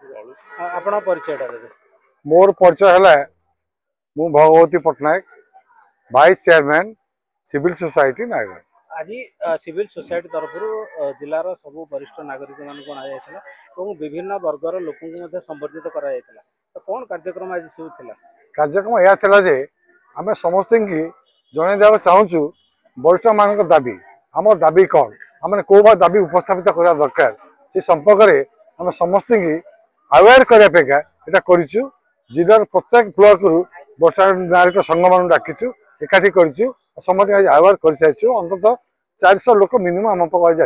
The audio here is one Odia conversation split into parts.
आपण परिचय मोर परिचय है मु Bhagwati Pattnaik vice chairman civil society नागरिक। आज सिविल सोसाइटी तरफ जिलार सब वरिष्ठ नागरिक मानक विभिन्न वर्गर लोक संबर्धित कर कौन कार्यक्रम आज सब कार्यक्रम यह था जे आम समस्त की जन देवा चाहूँ वरिष्ठ मान दाबी आम दाबी कौन आम कौ दाबी उपस्थापित करने दरकार से संपर्क में आम समस्त की अवेयर करने करूँ जिलार प्रत्येक ब्लॉक रु वरिष्ठ नागरिक संघ मान डाकिचु एकाठी करूँ समस्त अवेयर कर सारी अंतत 400 लोक मिनिमम आम पास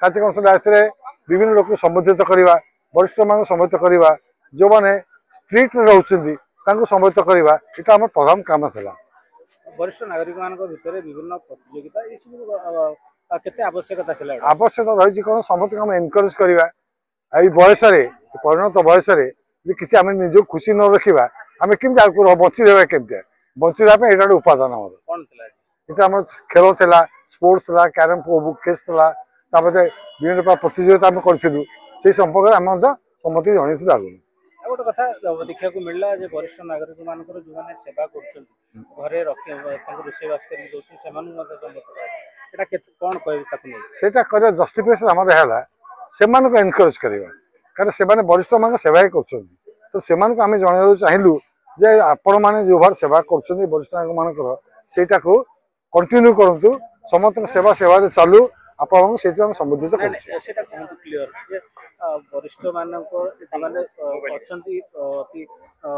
कार्यक्रम विभिन्न लोक संबोधित करवा वरिष्ठ मान संबोधित करवा जो मैंने स्ट्रीट रोचे संबोधित करवा यहाँ आम प्रधान काम था। वरिष्ठ नागरिक मान भितर विभिन्न प्रतियोगिता केते आवश्यकता रही कौन समस्त आम एनकरेज करवा बयस परिणत बयस किसी आम निज खुशी न रखा आम कमी बची रहा केमती बची रहा यहाँ उपादान आम खेल था स्पोर्ट्स था कैरम बुक केस था विभिन्न प्रकार प्रतियोगिता आम करूँ से संपर्क में आम सम्मति जनइलु आगु गोटे कथा देखा मिलला वरिष्ठ नागरिक मान जो मैंने सेवा करे रोषेबास कर जस्टिफिकेशन आम से एनकरेज करवा कारण से वरिष्ठ मान सेवा ही कर तो से आम जन चाहलु जे आपण मैंने जो भार सेवा कर वरिष्ठ नागरिक मान सेटा को कंटिन्यू करूँ समस्त सेवा सेवा चालू आपण संबोधित वरिष्ठ मानक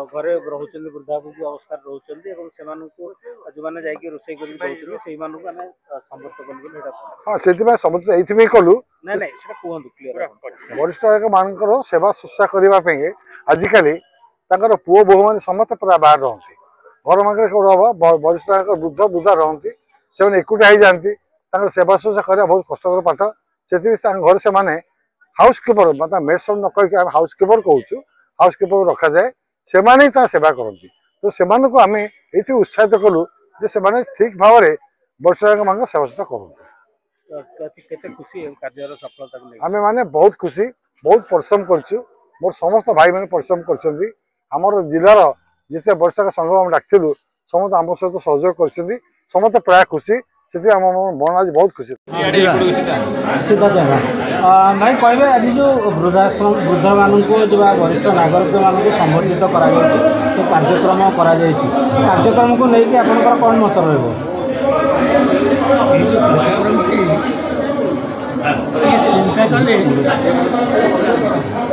घरे रोचे वृद्धावृद्धि अवस्था रोचे जो मैंने जाकि रोषे हाँ से संबोधित कलु वरिष्ठ नागरिक मान सेवा शुश्रूषा करने आजिकल पुओ बोह मैंने समस्त प्राय बाहर रहती घर मानक वरिष्ठ नागरिक वृद्ध वृद्धा रहती से एकुटिया हो जाती सेवा शुश्रूषा करवा बहुत कष्टर पाठ से घर से माने हाउस कीपर मतलब मेड सब न कहीकि हाउस कीपर कहूँ हाउस कीपर रखा जाए से सेवा करती तो से आम ये उत्साहित कलु से ठीक भाव में वरिष्ठ नागरिक मान सेवा शुश्रूषा आम मैंने बहुत खुशी बहुत परिश्रम करूँ मोर समस्त भाई मैंने परिश्रम कर जिलार जिते वरिष्ठ संघ आम डाकिलु समस्त आम सहित सहयोग कर समस्त प्राय खुशी से मन आज बहुत खुशी भाई कहे आज जो वृद्ध मान जो वरिष्ठ नागरिक मान संबर्धित कार्यक्रम कार्यक्रम को लेकिन आप कौन मत चिंता कले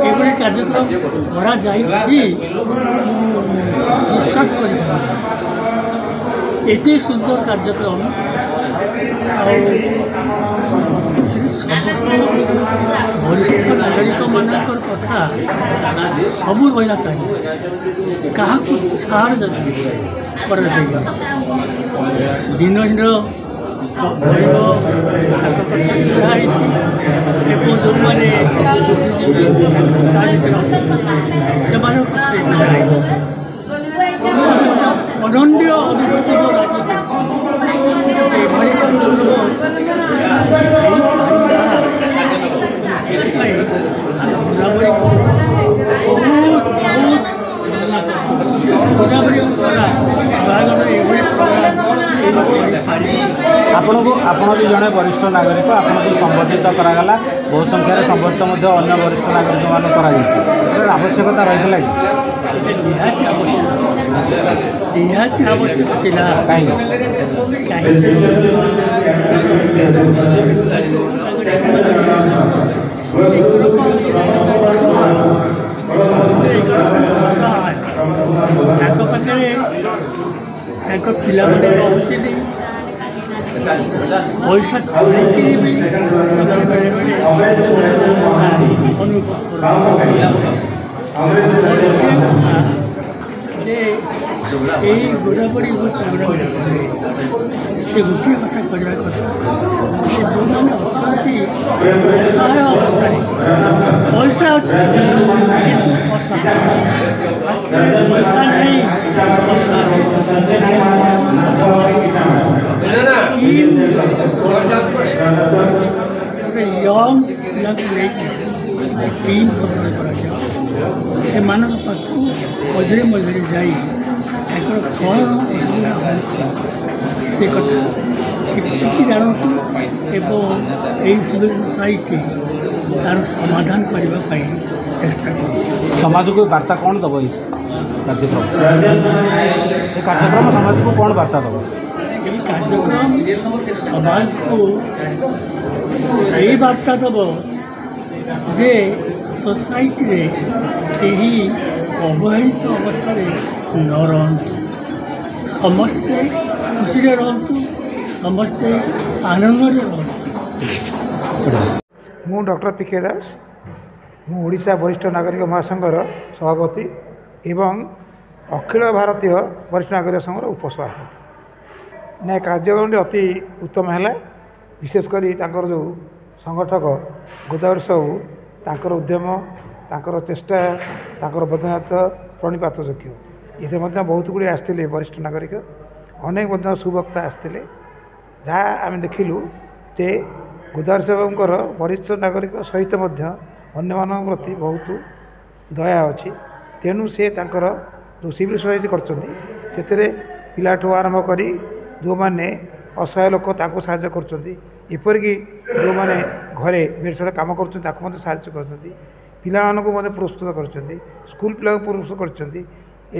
ये कार्यक्रम करा विश्वास कर सुंदर कार्यक्रम समस्त वरिष्ठ नागरिक मान कथा सब रहा क्या छाड़ कर दिन दिन गरीब जो मैंने अनन्य अनुभूति आपण भी जड़े वरिष्ठ नागरिक आपको संबर्धित कराला बहुत संख्यार संबर्धित अन्य वरिष्ठ नागरिक मान आवश्यकता रही निहाती आवश्यक थिला पाखे पिला रहते पैसा यही गोदावरी जो प्रोग्राम से गोटे कथा करवा कथा जो मैंने अच्छा असहाय अवस्था पैसा अच्छे कि असहाय पैसा नहीं गोटे यंग पिला କିଛି ଟିମ୍ ଗଠନ କରାଯାଉ ସେମାନଙ୍କ ପାଖକୁ ମଝିରେ ମଝିରେ ଯାଇ ତାଙ୍କର କ'ଣ ଅସୁବିଧା ହେଉଛି ସେ କଥା କିଛି ଜାଣନ୍ତୁ ଏବଂ ଏହି ସିଭିଲ୍ ସୋସାଇଟି ତାର ସମାଧାନ କରିବା ପାଇଁ ଚେଷ୍ଟା କରୁ। ସମାଜକୁ ବାର୍ତ୍ତା କ'ଣ ଦେବ ଏଇ କାର୍ଯ୍ୟକ୍ରମ? ଏ କାର୍ଯ୍ୟକ୍ରମ ସମାଜକୁ କ'ଣ ବାର୍ତ୍ତା ଦେବ? ଏହି କାର୍ଯ୍ୟକ୍ରମ ସମାଜକୁ ଏହି ବାର୍ତ୍ତା ଦେବ ଯେ ସୋସାଇଟିରେ କେହି ଅବହେଳିତ ଅବସ୍ଥାରେ ନ ରହନ୍ତୁ, ସମସ୍ତେ ଖୁସିରେ ରହନ୍ତୁ, ସମସ୍ତେ ଆନନ୍ଦରେ ରହନ୍ତୁ। ମୁଁ ଡକ୍ଟର ପି.କେ. ଦାସ, ମୁଁ ଓଡ଼ିଶା ବରିଷ୍ଠ ନାଗରିକ ମହାସଂଘର ସଭାପତି ଏବଂ ଅଖିଳ ଭାରତୀୟ ବରିଷ୍ଠ ନାଗରିକ ସଂଘର ଉପସଭାପତି। ନା କାର୍ଯ୍ୟକ୍ରମଟି ଅତି ଉତ୍ତମ ହେଲା। ବିଶେଷ କରି ତାଙ୍କର ଯେଉଁ ସଂଗଠକ ଗୋଦାବରୀ ସାହୁ, ତାଙ୍କର ଉଦ୍ୟମ, ତାଙ୍କର ଚେଷ୍ଟା, ତାଙ୍କର ବଦ୍ରନାଥ ପ୍ରଣିପାତ ଯୋଗ୍ୟ। ଏଥିରେ ମଧ୍ୟ ବହୁତ ଗୁଡ଼ିଏ ଆସିଥିଲେ ବରିଷ୍ଠ ନାଗରିକ, ଅନେକ ମଧ୍ୟ ସୁବକ୍ତା ଆସିଥିଲେ। ଯାହା ଆମେ ଦେଖିଲୁ ଯେ ଗୋଦାବରୀ ସାହୁଙ୍କର ବରିଷ୍ଠ ନାଗରିକ ସହିତ ମଧ୍ୟ ଅନ୍ୟମାନଙ୍କ ପ୍ରତି ବହୁତ ଦୟା ଅଛି। ତେଣୁ ସେ ତାଙ୍କର ଯେଉଁ ସିଭିଲ୍ ସୋସାଇଟି କରିଛନ୍ତି ସେଥିରେ ପିଲାଠୁ ଆରମ୍ଭ କରି ଯେଉଁମାନେ ଅସହାୟ ଲୋକ ତାଙ୍କୁ ସାହାଯ୍ୟ କରୁଛନ୍ତି, ଏପରିକି ଯେଉଁମାନେ ଘରେ ମେଡ଼ିସିନ କାମ କରୁଛନ୍ତି ତାକୁ ମଧ୍ୟ ସାହାଯ୍ୟ କରୁଛନ୍ତି, ପିଲାମାନଙ୍କୁ ମଧ୍ୟ ପୁରସ୍କୃତ କରିଛନ୍ତି, ସ୍କୁଲ ପିଲାଙ୍କୁ ପୁରସ୍କୃତ କରିଛନ୍ତି,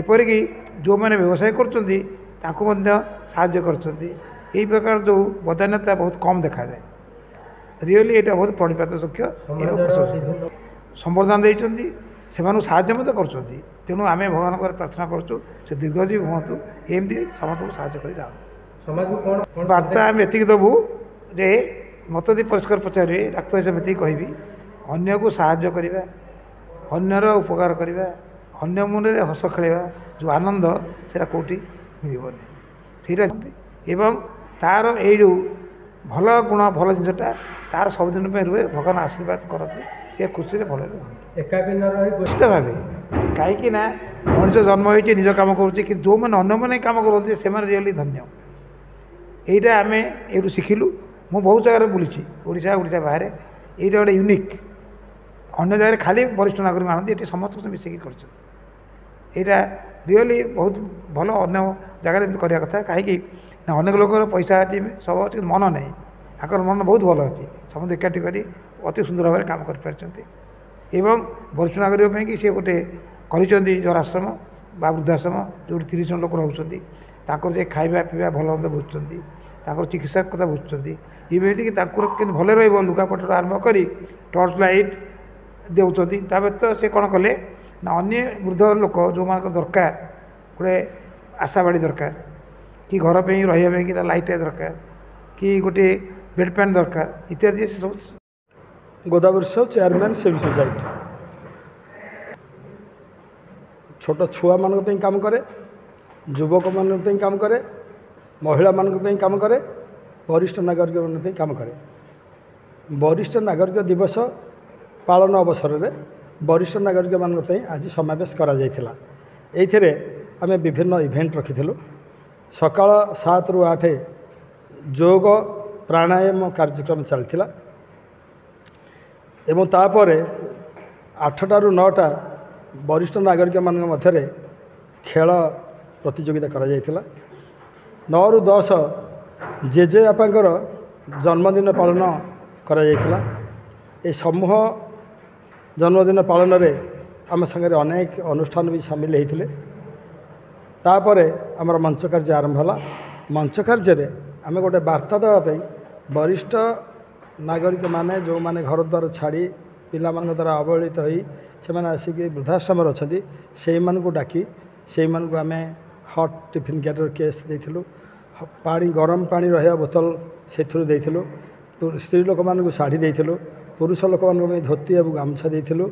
ଏପରିକି ଯେଉଁମାନେ ବ୍ୟବସାୟ କରୁଛନ୍ତି ତାଙ୍କୁ ମଧ୍ୟ ସାହାଯ୍ୟ କରୁଛନ୍ତି। ଏହି ପ୍ରକାର ଯେଉଁ ବଦାନ୍ୟତା ବହୁତ କମ୍ ଦେଖାଯାଏ। ରିଅଲି ଏଇଟା ବହୁତ ପ୍ରଣିପାତ ଯୋଗ୍ୟ। ସମ୍ବର୍ଦ୍ଧନା ଦେଇଛନ୍ତି, ସେମାନଙ୍କୁ ସାହାଯ୍ୟ ମଧ୍ୟ କରୁଛନ୍ତି। ତେଣୁ ଆମେ ଭଗବାନଙ୍କର ପ୍ରାର୍ଥନା କରୁଛୁ ସେ ଦୀର୍ଘଜୀବୀ ହୁଅନ୍ତୁ, ଏମିତି ସମସ୍ତଙ୍କୁ ସାହାଯ୍ୟ କରି ଯାଆନ୍ତୁ। ବାର୍ତ୍ତା ଆମେ ଏତିକି ଦେବୁ ଯେ ମୋତେ ଯଦି ପରିଷ୍କାର ପଚାରିବେ, ଡାକ୍ତର ହିସାବରେ ଏତିକି କହିବି, ଅନ୍ୟକୁ ସାହାଯ୍ୟ କରିବା, ଅନ୍ୟର ଉପକାର କରିବା, ଅନ୍ୟ ମୁଣ୍ଡରେ ହସ ଖେଳିବା ଯେଉଁ ଆନନ୍ଦ ସେଇଟା କେଉଁଠି ମିଳିବନି। ସେଇଟା ଏବଂ ତା'ର ଏଇ ଯେଉଁ ଭଲ ଗୁଣ, ଭଲ ଜିନିଷଟା ତା'ର ସବୁଦିନ ପାଇଁ ରୁହେ। ଭଗବାନ ଆଶୀର୍ବାଦ କରନ୍ତି, ସେ ଖୁସିରେ ଭଲରେ ରୁହନ୍ତି। ନିଶ୍ଚିତ ଭାବେ, କାହିଁକି ନା ମଣିଷ ଜନ୍ମ ହୋଇଛି, ନିଜ କାମ କରୁଛି, କିନ୍ତୁ ଯେଉଁମାନେ ଅନ୍ୟମାନେ କାମ କରନ୍ତି ସେମାନେ ରିଅଲି ଧନ୍ୟ। ଏଇଟା ଆମେ ଏଇଠୁ ଶିଖିଲୁ। ମୁଁ ବହୁତ ଜାଗାରେ ବୁଲିଛି, ଓଡ଼ିଶା ବାହାରେ। ଏଇଟା ଗୋଟେ ୟୁନିକ୍। ଅନ୍ୟ ଜାଗାରେ ଖାଲି ବରିଷ୍ଠ ନାଗରିକ ଆଣନ୍ତି, ଏଠି ସମସ୍ତଙ୍କ ସହ ମିଶିକି କରିଛନ୍ତି। ଏଇଟା ରିଅଲି ବହୁତ ଭଲ। ଅନ୍ୟ ଜାଗାରେ ଏମିତି କରିବା କଥା। କାହିଁକି ନା ଅନେକ ଲୋକର ପଇସା ଅଛି, ସବୁ ଅଛି, କିନ୍ତୁ ମନ ନାହିଁ। ତାଙ୍କର ମନ ବହୁତ ଭଲ ଅଛି। ସମସ୍ତେ ଏକାଠି କରି ଅତି ସୁନ୍ଦର ଭାବରେ କାମ କରିପାରିଛନ୍ତି। ଏବଂ ବରିଷ୍ଠ ନାଗରିକ ପାଇଁକି ସେ ଗୋଟେ କରିଛନ୍ତି ଯେଉଁ ଆଶ୍ରମ ବା ବୃଦ୍ଧାଶ୍ରମ, ଯେଉଁଠି 30 ଜଣ ଲୋକ ରହୁଛନ୍ତି, ତାଙ୍କର ଯେ ଖାଇବା ପିଇବା ଭଲ ମନ୍ଦ ବୁଝୁଛନ୍ତି, ତାଙ୍କର ଚିକିତ୍ସା କଥା ବୁଝୁଛନ୍ତି। ଏମିତିକି ତାଙ୍କର କେମିତି ଭଲ ରହିବ, ଲୁଗାପଟାରୁ ଆରମ୍ଭ କରି ଟର୍ଚ୍ଚ ଲାଇଟ୍ ଦେଉଛନ୍ତି। ତା ବ୍ୟତୀତ ସେ କ'ଣ କଲେ ନା ଅନ୍ୟ ବୃଦ୍ଧ ଲୋକ ଯେଉଁମାନଙ୍କର ଦରକାର, ଗୋଟେ ଆଶାବାଡ଼ି ଦରକାର, କି ଘର ପାଇଁ ରହିବା ପାଇଁ କି ତା ଲାଇଟ୍ ଦରକାର, କି ଗୋଟିଏ ବେଡ୍ ପ୍ୟାନ୍ ଦରକାର ଇତ୍ୟାଦି, ସେ ସବୁ। Godavari Sahu, chairman civil society. ଛୋଟ ଛୁଆମାନଙ୍କ ପାଇଁ କାମ କରେ, ଯୁବକମାନଙ୍କ ପାଇଁ କାମ କରେ, ମହିଳାମାନଙ୍କ ପାଇଁ କାମ କରେ, ବରିଷ୍ଠ ନାଗରିକମାନଙ୍କ ପାଇଁ କାମ କରେ। ବରିଷ୍ଠ ନାଗରିକ ଦିବସ ପାଳନ ଅବସରରେ ବରିଷ୍ଠ ନାଗରିକମାନଙ୍କ ପାଇଁ ଆଜି ସମାବେଶ କରାଯାଇଥିଲା। ଏଇଥିରେ ଆମେ ବିଭିନ୍ନ ଇଭେଣ୍ଟ ରଖିଥିଲୁ। ସକାଳ 7ରୁ 8 ଯୋଗ ପ୍ରାଣାୟାମ କାର୍ଯ୍ୟକ୍ରମ ଚାଲିଥିଲା ଏବଂ ତାପରେ 8ଟାରୁ 9ଟା ବରିଷ୍ଠ ନାଗରିକମାନଙ୍କ ମଧ୍ୟରେ ଖେଳ ପ୍ରତିଯୋଗିତା କରାଯାଇଥିଲା। 9ରୁ 10 ଜେଜେବାପାଙ୍କର ଜନ୍ମଦିନ ପାଳନ କରାଯାଇଥିଲା। ଏ ସମୂହ ଜନ୍ମଦିନ ପାଳନରେ ଆମ ସାଙ୍ଗରେ ଅନେକ ଅନୁଷ୍ଠାନ ବି ସାମିଲ ହୋଇଥିଲେ। ତାପରେ ଆମର ମଞ୍ଚ କାର୍ଯ୍ୟ ଆରମ୍ଭ ହେଲା। ମଞ୍ଚ କାର୍ଯ୍ୟରେ ଆମେ ଗୋଟେ ବାର୍ତ୍ତା ଦେବା ପାଇଁ ବରିଷ୍ଠ ନାଗରିକମାନେ ଯେଉଁମାନେ ଘର ଦ୍ୱାର ଛାଡ଼ି ପିଲାମାନଙ୍କ ଦ୍ୱାରା ଅବହେଳିତ ହୋଇ ସେମାନେ ଆସିକି ବୃଦ୍ଧାଶ୍ରମରେ ଅଛନ୍ତି, ସେଇମାନଙ୍କୁ ଡାକି ସେଇମାନଙ୍କୁ ଆମେ ହଟ୍ ଟିଫିନ୍ କ୍ୟାରିୟର କେସ୍ ଦେଇଥିଲୁ। ପାଣି, ଗରମ ପାଣି ରହିବା ବୋତଲ ସେଥିରୁ ଦେଇଥିଲୁ। ସ୍ତ୍ରୀ ଲୋକମାନଙ୍କୁ ଶାଢ଼ୀ ଦେଇଥିଲୁ। ପୁରୁଷ ଲୋକମାନଙ୍କ ପାଇଁ ଧୋତି ଏବଂ ଗାମୁଛା ଦେଇଥିଲୁ।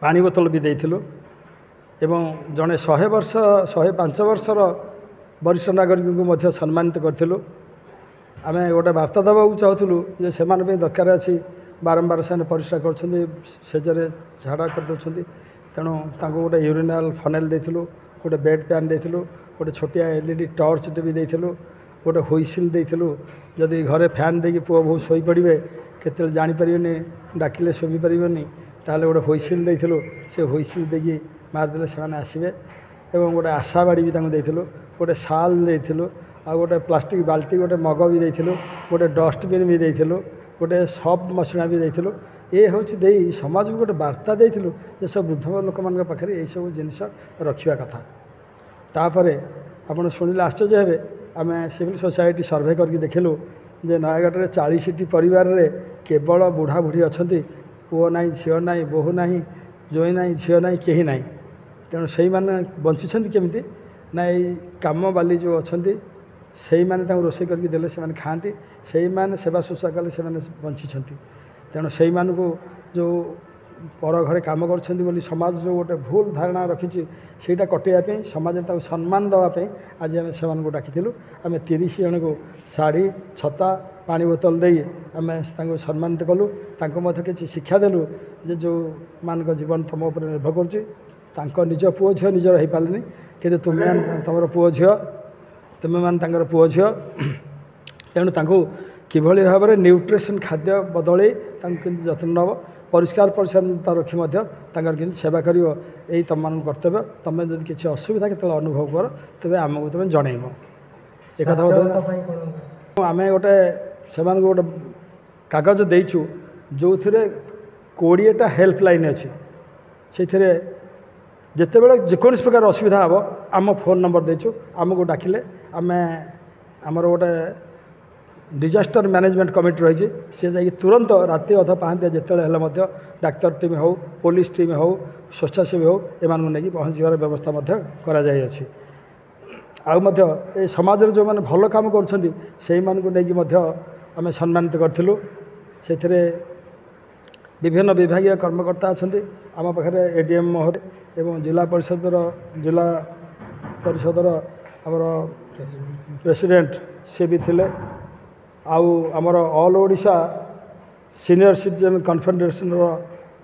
ପାଣି ବୋତଲ ବି ଦେଇଥିଲୁ। ଏବଂ ଜଣେ 105 ବର୍ଷର ବରିଷ୍ଠ ନାଗରିକଙ୍କୁ ମଧ୍ୟ ସମ୍ମାନିତ କରିଥିଲୁ। ଆମେ ଗୋଟେ ବାର୍ତ୍ତା ଦେବାକୁ ଚାହୁଁଥିଲୁ ଯେ ସେମାନଙ୍କ ପାଇଁ ଦରକାର ଅଛି, ବାରମ୍ବାର ସେମାନେ ପରିଶ୍ରା କରୁଛନ୍ତି, ଶେଯରେ ଝାଡ଼ା କରିଦେଉଛନ୍ତି। ତେଣୁ ତାଙ୍କୁ ଗୋଟେ ୟୁରିନାଲ୍ ଫନେଲ୍ ଦେଇଥିଲୁ, ଗୋଟେ ବେଡ୍ ପ୍ୟାନ୍ ଦେଇଥିଲୁ, ଗୋଟେ ଛୋଟିଆ LED ଟର୍ଚ୍ଚଟେ ବି ଦେଇଥିଲୁ, ଗୋଟେ ହୁଇସିଲ୍ ଦେଇଥିଲୁ। ଯଦି ଘରେ ଫ୍ୟାନ୍ ଦେଇକି ପୁଅ ବୋହୂ ଶୋଇପଡ଼ିବେ କେତେବେଳେ ଜାଣିପାରିବେନି ଡାକିଲେ ଶୁଭିପାରିବନି ତାହେଲେ ଗୋଟେ ହୁଇସିଲ୍ ଦେଇଥିଲୁ ସେ ହୁଇସିଲ୍ ଦେଇକି ମାରିଦେଲେ ସେମାନେ ଆସିବେ ଏବଂ ଗୋଟେ ଆଶା ବାଡ଼ି ବି ତାଙ୍କୁ ଦେଇଥିଲୁ ଗୋଟେ ଶାଲ୍ ଦେଇଥିଲୁ ଆଉ ଗୋଟେ ପ୍ଲାଷ୍ଟିକ୍ ବାଲ୍ଟି ଗୋଟେ ମଗ ବି ଦେଇଥିଲୁ ଗୋଟେ ଡଷ୍ଟବିନ୍ ବି ଦେଇଥିଲୁ ଗୋଟେ ସଫ୍ଟ ମସିଣା ବି ଦେଇଥିଲୁ ଏ ହେଉଛି ଦେଇ ସମାଜକୁ ଗୋଟେ ବାର୍ତ୍ତା ଦେଇଥିଲୁ ଯେ ସବୁ ବୃଦ୍ଧ ଲୋକମାନଙ୍କ ପାଖରେ ଏଇସବୁ ଜିନିଷ ରଖିବା କଥା ତାପରେ ଆପଣ ଶୁଣିଲେ ଆଶ୍ଚର୍ଯ୍ୟ ହେବେ ଆମେ ସିଭିଲ୍ ସୋସାଇଟି ସର୍ଭେ କରିକି ଦେଖିଲୁ ଯେ ନୟାଗଡ଼ରେ 40ଟି ପରିବାରରେ କେବଳ ବୁଢ଼ା ବୁଢ଼ୀ ଅଛନ୍ତି ପୁଅ ନାହିଁ ଝିଅ ନାହିଁ ବୋହୂ ନାହିଁ ଜୋଇଁ ନାହିଁ ଝିଅ ନାହିଁ କେହି ନାହିଁ ତେଣୁ ସେଇମାନେ ବଞ୍ଚିଛନ୍ତି କେମିତି ନା ଏଇ କାମ ବାଲି ଯେଉଁ ଅଛନ୍ତି ସେଇମାନେ ତାଙ୍କୁ ରୋଷେଇ କରିକି ଦେଲେ ସେମାନେ ଖାଆନ୍ତି ସେଇମାନେ ସେବା ଶୁଶ୍ରୂଷା କଲେ ସେମାନେ ବଞ୍ଚିଛନ୍ତି ତେଣୁ ସେଇମାନଙ୍କୁ ଯେଉଁ ପର ଘରେ କାମ କରୁଛନ୍ତି ବୋଲି ସମାଜ ଯେଉଁ ଗୋଟେ ଭୁଲ ଧାରଣା ରଖିଛି ସେଇଟା କଟେଇବା ପାଇଁ ସମାଜରେ ତାଙ୍କୁ ସମ୍ମାନ ଦେବା ପାଇଁ ଆଜି ଆମେ ସେମାନଙ୍କୁ ଡାକିଥିଲୁ ଆମେ 30 ଜଣଙ୍କୁ ଶାଢ଼ୀ ଛତା ପାଣି ବୋତଲ ଦେଇ ଆମେ ତାଙ୍କୁ ସମ୍ମାନିତ କଲୁ ତାଙ୍କୁ ମଧ୍ୟ କିଛି ଶିକ୍ଷା ଦେଲୁ ଯେ ଯେଉଁମାନଙ୍କ ଜୀବନ ତୁମ ଉପରେ ନିର୍ଭର କରୁଛି ତାଙ୍କ ନିଜ ପୁଅ ଝିଅ ନିଜର ହେଇପାରିଲେନି କିନ୍ତୁ ତୁମେମାନେ ତୁମର ପୁଅ ଝିଅ ତୁମେମାନେ ତାଙ୍କର ପୁଅ ଝିଅ ତେଣୁ ତାଙ୍କୁ କିଭଳି ଭାବରେ ନ୍ୟୁଟ୍ରିସନ୍ ଖାଦ୍ୟ ବଦଳେଇ ତାଙ୍କୁ କେମିତି ଯତ୍ନ ନେବ ପରିଷ୍କାର ପରିଚ୍ଛନ୍ନତା ରଖି ମଧ୍ୟ ତାଙ୍କର କେମିତି ସେବା କରିବ ଏଇ ତୁମମାନଙ୍କ କର୍ତ୍ତବ୍ୟ ତୁମେ ଯଦି କିଛି ଅସୁବିଧା କେତେବେଳେ ଅନୁଭବ କର ତେବେ ଆମକୁ ତୁମେ ଜଣେଇବ ଏକଥା ଆମେ ଗୋଟେ ସେମାନଙ୍କୁ ଗୋଟେ କାଗଜ ଦେଇଛୁ ଯେଉଁଥିରେ 20ଟା ହେଲ୍ପଲାଇନ୍ ଅଛି ସେଇଥିରେ ଯେତେବେଳେ ଯେକୌଣସି ପ୍ରକାର ଅସୁବିଧା ହେବ ଆମ ଫୋନ୍ ନମ୍ବର ଦେଇଛୁ ଆମକୁ ଡାକିଲେ ଆମେ ଆମର ଗୋଟେ ଡିଜାଷ୍ଟର ମ୍ୟାନେଜମେଣ୍ଟ କମିଟି ରହିଛି ସେ ଯାଇକି ତୁରନ୍ତ ରାତି ଅଧ ପାହାନ୍ତିଆ ଯେତେବେଳେ ହେଲେ ମଧ୍ୟ ଡାକ୍ତର ଟିମ୍ ହେଉ ପୋଲିସ ଟିମ୍ ହେଉ ସ୍ୱେଚ୍ଛାସେବୀ ହେଉ ଏମାନଙ୍କୁ ନେଇକି ପହଞ୍ଚିବାର ବ୍ୟବସ୍ଥା ମଧ୍ୟ କରାଯାଇଅଛି ଆଉ ମଧ୍ୟ ଏ ସମାଜରେ ଯେଉଁମାନେ ଭଲ କାମ କରୁଛନ୍ତି ସେଇମାନଙ୍କୁ ନେଇକି ମଧ୍ୟ ଆମେ ସମ୍ମାନିତ କରିଥିଲୁ ସେଥିରେ ବିଭିନ୍ନ ବିଭାଗୀୟ କର୍ମକର୍ତ୍ତା ଅଛନ୍ତି ଆମ ପାଖରେ ADM ମହୋଦୟ ଏବଂ ଜିଲ୍ଲା ପରିଷଦର ଆମର ପ୍ରେସିଡେଣ୍ଟ ସେ ବି ଥିଲେ ଆଉ ଆମର ଅଲ୍ ଓଡ଼ିଶା ସିନିୟର ସିଟିଜେନ୍ କନଫେଡେରେସନର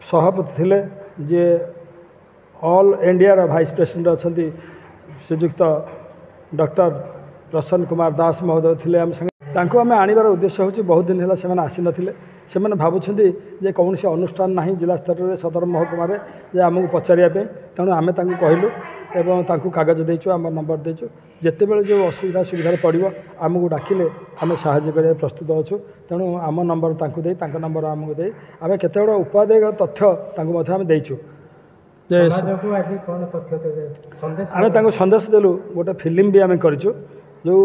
ସଭାପତି ଥିଲେ ଯିଏ ଅଲ୍ ଇଣ୍ଡିଆର ଭାଇସ୍ ପ୍ରେସିଡେଣ୍ଟ ଅଛନ୍ତି ଶ୍ରୀଯୁକ୍ତ ଡକ୍ଟର ପ୍ରସନ୍ନ କୁମାର ଦାସ ମହୋଦୟ ଥିଲେ ଆମ ସାଙ୍ଗେ ତାଙ୍କୁ ଆମେ ଆଣିବାର ଉଦ୍ଦେଶ୍ୟ ହେଉଛି ବହୁତ ଦିନ ହେଲା ସେମାନେ ଆସିନଥିଲେ ସେମାନେ ଭାବୁଛନ୍ତି ଯେ କୌଣସି ଅନୁଷ୍ଠାନ ନାହିଁ ଜିଲ୍ଲା ସ୍ତରରେ ସଦର ମହକୁମାରେ ଯେ ଆମକୁ ପଚାରିବା ପାଇଁ ତେଣୁ ଆମେ ତାଙ୍କୁ କହିଲୁ ଏବଂ ତାଙ୍କୁ କାଗଜ ଦେଇଛୁ ଆମ ନମ୍ବର ଦେଇଛୁ ଯେତେବେଳେ ଯେଉଁ ଅସୁବିଧା ସୁବିଧାରେ ପଡ଼ିବ ଆମକୁ ଡାକିଲେ ଆମେ ସାହାଯ୍ୟ କରିବାକୁ ପ୍ରସ୍ତୁତ ଅଛୁ ତେଣୁ ଆମ ନମ୍ବର ତାଙ୍କୁ ଦେଇ ତାଙ୍କ ନମ୍ବର ଆମକୁ ଦେଇ ଆମେ କେତେଗୁଡ଼ା ଉପାଦେୟ ତଥ୍ୟ ତାଙ୍କୁ ମଧ୍ୟ ଆମେ ଦେଇଛୁ ଯେ ଆମେ ତାଙ୍କୁ ସନ୍ଦେଶ ଦେଲୁ ଗୋଟେ ଫିଲ୍ମ ବି ଆମେ କରିଛୁ ଯେଉଁ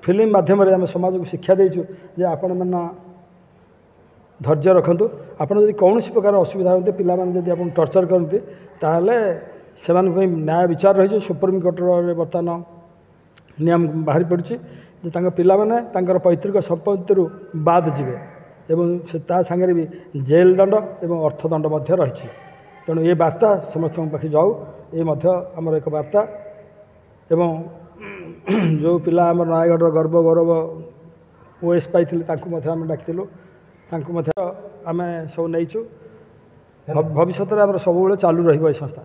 ଫିଲ୍ମ ମାଧ୍ୟମରେ ଆମେ ସମାଜକୁ ଶିକ୍ଷା ଦେଇଛୁ ଯେ ଆପଣମାନେ ଧୈର୍ଯ୍ୟ ରଖନ୍ତୁ ଆପଣ ଯଦି କୌଣସି ପ୍ରକାର ଅସୁବିଧା ହୁଅନ୍ତି ପିଲାମାନେ ଯଦି ଆପଣଙ୍କୁ ଟର୍ଚର କରନ୍ତି ତାହେଲେ ସେମାନଙ୍କ ପାଇଁ ନ୍ୟାୟ ବିଚାର ରହିଛି ସୁପ୍ରିମକୋର୍ଟରେ ବର୍ତ୍ତମାନ ନିୟମ ବାହାରି ପଡ଼ିଛି ଯେ ତାଙ୍କ ପିଲାମାନେ ତାଙ୍କର ପୈତୃକ ସମ୍ପତ୍ତିରୁ ବାଦ୍ ଯିବେ ଏବଂ ସେ ତା ସାଙ୍ଗରେ ବି ଜେଲ୍ ଦଣ୍ଡ ଏବଂ ଅର୍ଥଦଣ୍ଡ ମଧ୍ୟ ରହିଛି ତେଣୁ ଏ ବାର୍ତ୍ତା ସମସ୍ତଙ୍କ ପାଖେ ଯାଉ ଏ ମଧ୍ୟ ଆମର ଏକ ବାର୍ତ୍ତା ଏବଂ ଯେଉଁ ପିଲା ଆମର ନୟାଗଡ଼ର ଗର୍ବ ଗୌରବ OS ପାଇଥିଲେ ତାଙ୍କୁ ମଧ୍ୟ ଆମେ ଡାକିଥିଲୁ ତାଙ୍କୁ ମଧ୍ୟ ଆମେ ସବୁ ନେଇଛୁ ଭବିଷ୍ୟତରେ ଆମର ସବୁବେଳେ ଚାଲୁ ରହିବ ଏ ସଂସ୍ଥା